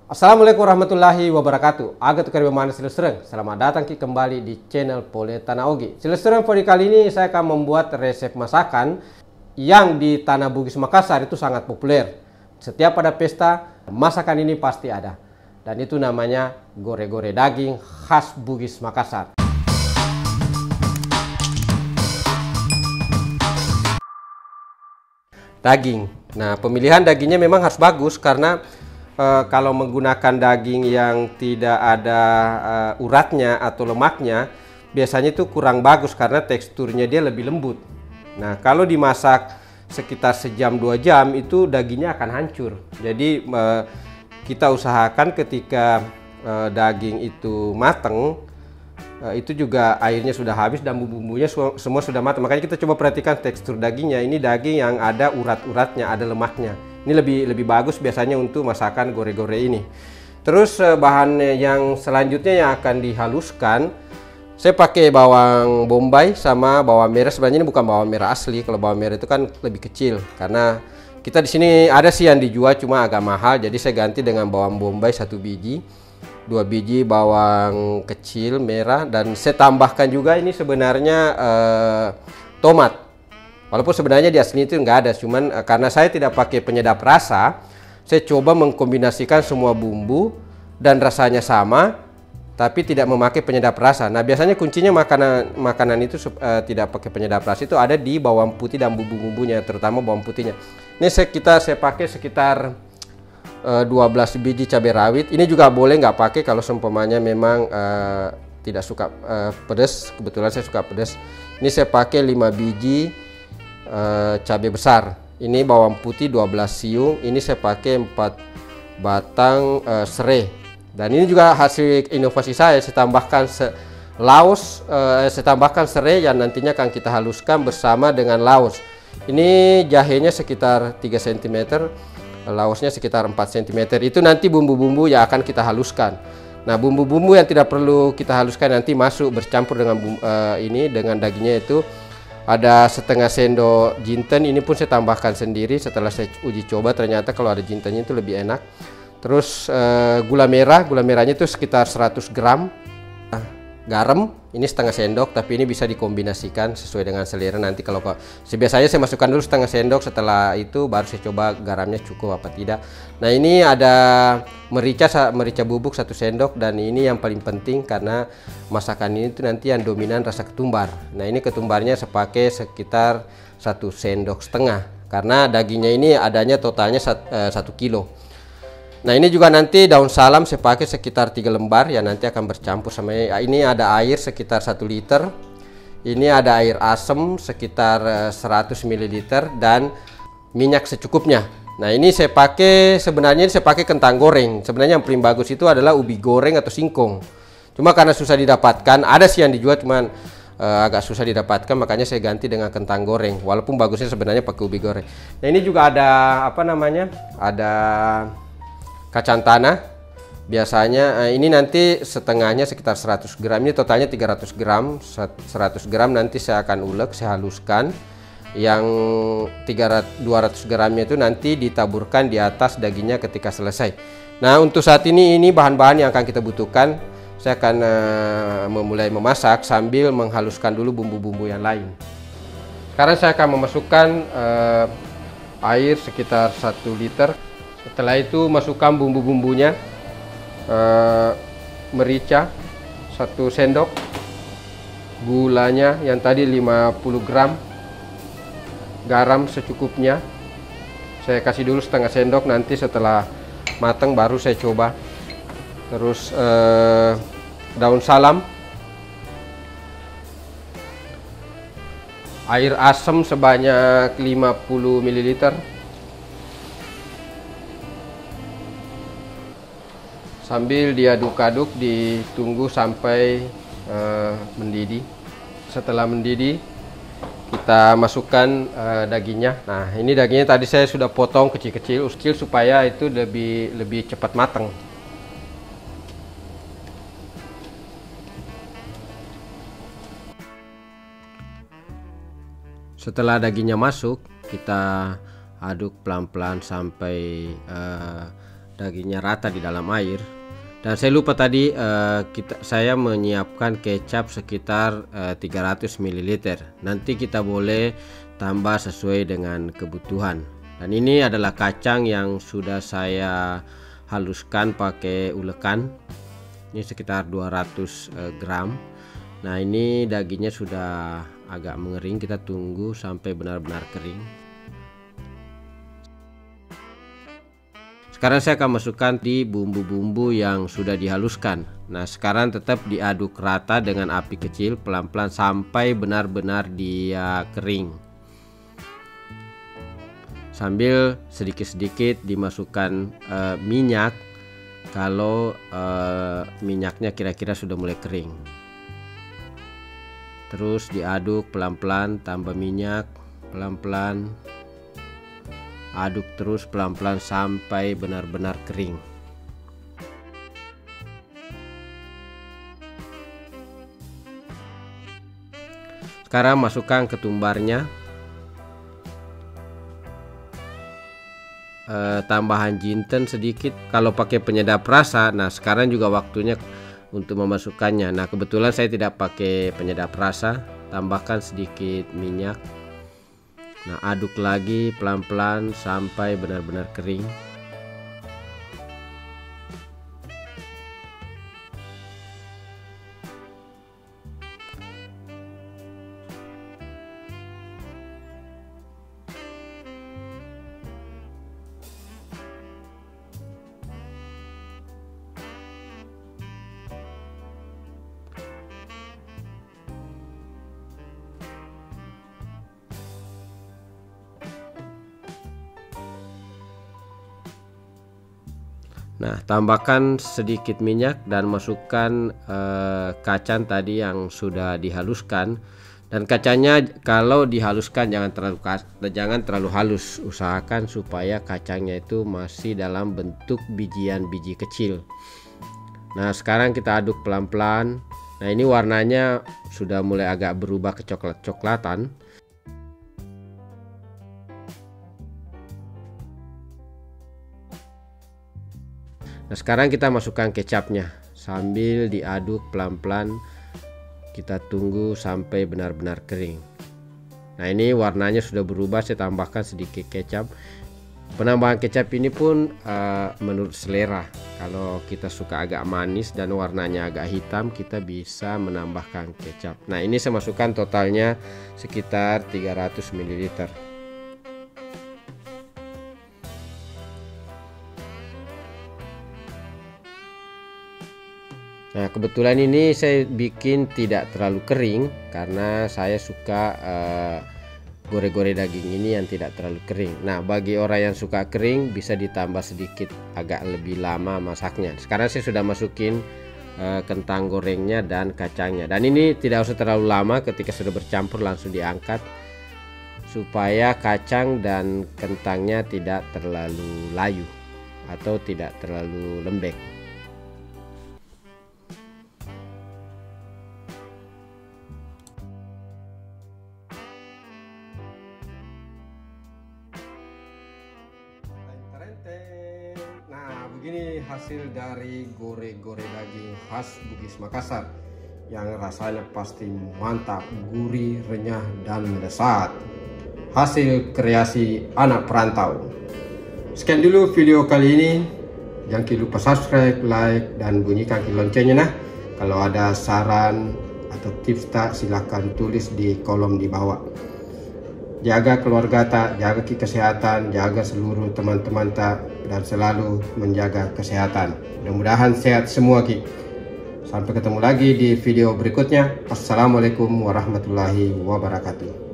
Assalamualaikum warahmatullahi wabarakatuh. Aga tukar bagaimana silesreng. Selamat datang kembali di channel Pole Tanah Oge. Silesreng, pada kali ini saya akan membuat resep masakan yang di Tanah Bugis Makassar itu sangat populer. Setiap pada pesta, masakan ini pasti ada. Dan itu namanya gore-gore daging khas Bugis Makassar. Daging. Nah, pemilihan dagingnya memang harus bagus karena kalau menggunakan daging yang tidak ada uratnya atau lemaknya, biasanya itu kurang bagus karena teksturnya dia lebih lembut. Nah, kalau dimasak sekitar sejam 2 jam itu dagingnya akan hancur. Jadi kita usahakan ketika daging itu mateng, itu juga airnya sudah habis dan bumbu-bumbunya semua sudah matang. Makanya kita coba perhatikan tekstur dagingnya. Ini daging yang ada urat-uratnya, ada lemaknya. Ini lebih bagus biasanya untuk masakan gore-gore ini. Terus bahan yang selanjutnya yang akan dihaluskan, saya pakai bawang bombay sama bawang merah. Sebenarnya ini bukan bawang merah asli. Kalau bawang merah itu kan lebih kecil. Karena kita di sini ada sih yang dijual cuma agak mahal. Jadi saya ganti dengan bawang bombay 1 biji. 2 biji bawang kecil merah, dan saya tambahkan juga ini sebenarnya tomat. Walaupun sebenarnya di asli itu nggak ada, cuman karena saya tidak pakai penyedap rasa, saya coba mengkombinasikan semua bumbu dan rasanya sama, tapi tidak memakai penyedap rasa. Nah, biasanya kuncinya makanan itu tidak pakai penyedap rasa itu ada di bawang putih dan bumbu-bumbunya, terutama bawang putihnya. Ini saya pakai sekitar 12 biji cabai rawit. Ini juga boleh nggak pakai kalau seumpamanya memang tidak suka pedas. Kebetulan saya suka pedas. Ini saya pakai 5 biji cabai besar. Ini bawang putih 12 siung. Ini saya pakai 4 batang serai. Dan ini juga hasil inovasi saya tambahkan laos, saya tambahkan serai yang nantinya akan kita haluskan bersama dengan laos. Ini jahenya sekitar 3 cm. Laosnya sekitar 4 cm. Itu nanti bumbu-bumbu yang akan kita haluskan. Nah, bumbu-bumbu yang tidak perlu kita haluskan nanti masuk bercampur dengan dengan dagingnya. Itu ada setengah sendok jinten. Ini pun saya tambahkan sendiri setelah saya uji coba, ternyata kalau ada jintennya itu lebih enak. Terus gula merahnya itu sekitar 100 gram. Garam ini setengah sendok, tapi ini bisa dikombinasikan sesuai dengan selera. Nanti kalau biasanya saya masukkan dulu setengah sendok, setelah itu baru saya coba garamnya cukup apa tidak. Nah, ini ada merica bubuk 1 sendok, dan ini yang paling penting karena masakan ini tuh nanti yang dominan rasa ketumbar. Nah, ini ketumbarnya saya pakai sekitar 1,5 sendok karena dagingnya ini adanya totalnya 1 kilo. Nah, ini juga nanti daun salam saya pakai sekitar 3 lembar ya, nanti akan bercampur sama ini. Ada air sekitar 1 liter. Ini ada air asam sekitar 100 ml dan minyak secukupnya. Nah, ini sebenarnya saya pakai kentang goreng. Sebenarnya yang paling bagus itu adalah ubi goreng atau singkong. Cuma karena susah didapatkan, ada sih yang dijual cuman agak susah didapatkan, makanya saya ganti dengan kentang goreng. Walaupun bagusnya sebenarnya pakai ubi goreng. Nah, ini juga ada ada kacang tanah. Biasanya ini nanti setengahnya sekitar 100 gram. Ini totalnya 300 gram. 100 gram nanti saya akan ulek, saya haluskan. Yang 200 gramnya itu nanti ditaburkan di atas dagingnya ketika selesai. Nah, untuk saat ini bahan-bahan yang akan kita butuhkan. Saya akan memulai memasak sambil menghaluskan dulu bumbu-bumbu yang lain. Sekarang saya akan memasukkan air sekitar 1 liter. Setelah itu masukkan bumbu-bumbunya, merica 1 sendok, gulanya yang tadi 50 gram, garam secukupnya. Saya kasih dulu setengah sendok, nanti setelah matang baru saya coba. Terus daun salam, air asam sebanyak 50 ml. Sambil diaduk-aduk, ditunggu sampai mendidih. Setelah mendidih, kita masukkan dagingnya. Nah, ini dagingnya tadi saya sudah potong kecil-kecil supaya itu lebih cepat matang. Setelah dagingnya masuk, kita aduk pelan-pelan sampai dagingnya rata di dalam air. Dan saya lupa tadi saya menyiapkan kecap sekitar 300 ml. Nanti kita boleh tambah sesuai dengan kebutuhan. Dan ini adalah kacang yang sudah saya haluskan pakai ulekan. Ini sekitar 200 gram. Nah, ini dagingnya sudah agak mengering, kita tunggu sampai benar-benar kering. Sekarang saya akan masukkan di bumbu-bumbu yang sudah dihaluskan. Nah, sekarang tetap diaduk rata dengan api kecil pelan-pelan sampai benar-benar dia kering. Sambil sedikit-sedikit dimasukkan minyak kalau minyaknya kira-kira sudah mulai kering. Terus diaduk pelan-pelan, tambah minyak pelan-pelan. Aduk terus pelan-pelan sampai benar-benar kering. Sekarang masukkan ketumbarnya, tambahan jinten sedikit kalau pakai penyedap rasa. Nah, sekarang juga waktunya untuk memasukkannya. Nah, kebetulan saya tidak pakai penyedap rasa. Tambahkan sedikit minyak. Nah, aduk lagi pelan-pelan sampai benar-benar kering. Nah, tambahkan sedikit minyak dan masukkan kacang tadi yang sudah dihaluskan. Dan kacangnya kalau dihaluskan jangan terlalu halus. Usahakan supaya kacangnya itu masih dalam bentuk bijian biji kecil. Nah, sekarang kita aduk pelan-pelan. Nah, ini warnanya sudah mulai agak berubah ke coklat-coklatan. Nah, sekarang kita masukkan kecapnya sambil diaduk pelan-pelan. Kita tunggu sampai benar-benar kering. Nah, ini warnanya sudah berubah, saya tambahkan sedikit kecap. Penambahan kecap ini pun menurut selera. Kalau kita suka agak manis dan warnanya agak hitam, kita bisa menambahkan kecap. Nah, ini saya masukkan totalnya sekitar 300 ml. Nah, kebetulan ini saya bikin tidak terlalu kering karena saya suka gore-gore daging ini yang tidak terlalu kering. Nah, bagi orang yang suka kering bisa ditambah sedikit agak lebih lama masaknya. Sekarang saya sudah masukin kentang gorengnya dan kacangnya. Dan ini tidak usah terlalu lama, ketika sudah bercampur langsung diangkat supaya kacang dan kentangnya tidak terlalu layu atau tidak terlalu lembek. Nah, begini hasil dari gore-gore daging khas Bugis Makassar yang rasanya pasti mantap, gurih, renyah, dan lezat. Hasil kreasi anak perantau. Sekian dulu video kali ini. Jangan lupa subscribe, like, dan bunyikan loncengnya nah. Kalau ada saran atau tips tak, silahkan tulis di kolom di bawah. Jaga keluarga tak, jaga kesehatan, jaga seluruh teman-teman tak, dan selalu menjaga kesehatan. Mudah-mudahan sehat semua ki. Sampai ketemu lagi di video berikutnya. Assalamualaikum warahmatullahi wabarakatuh.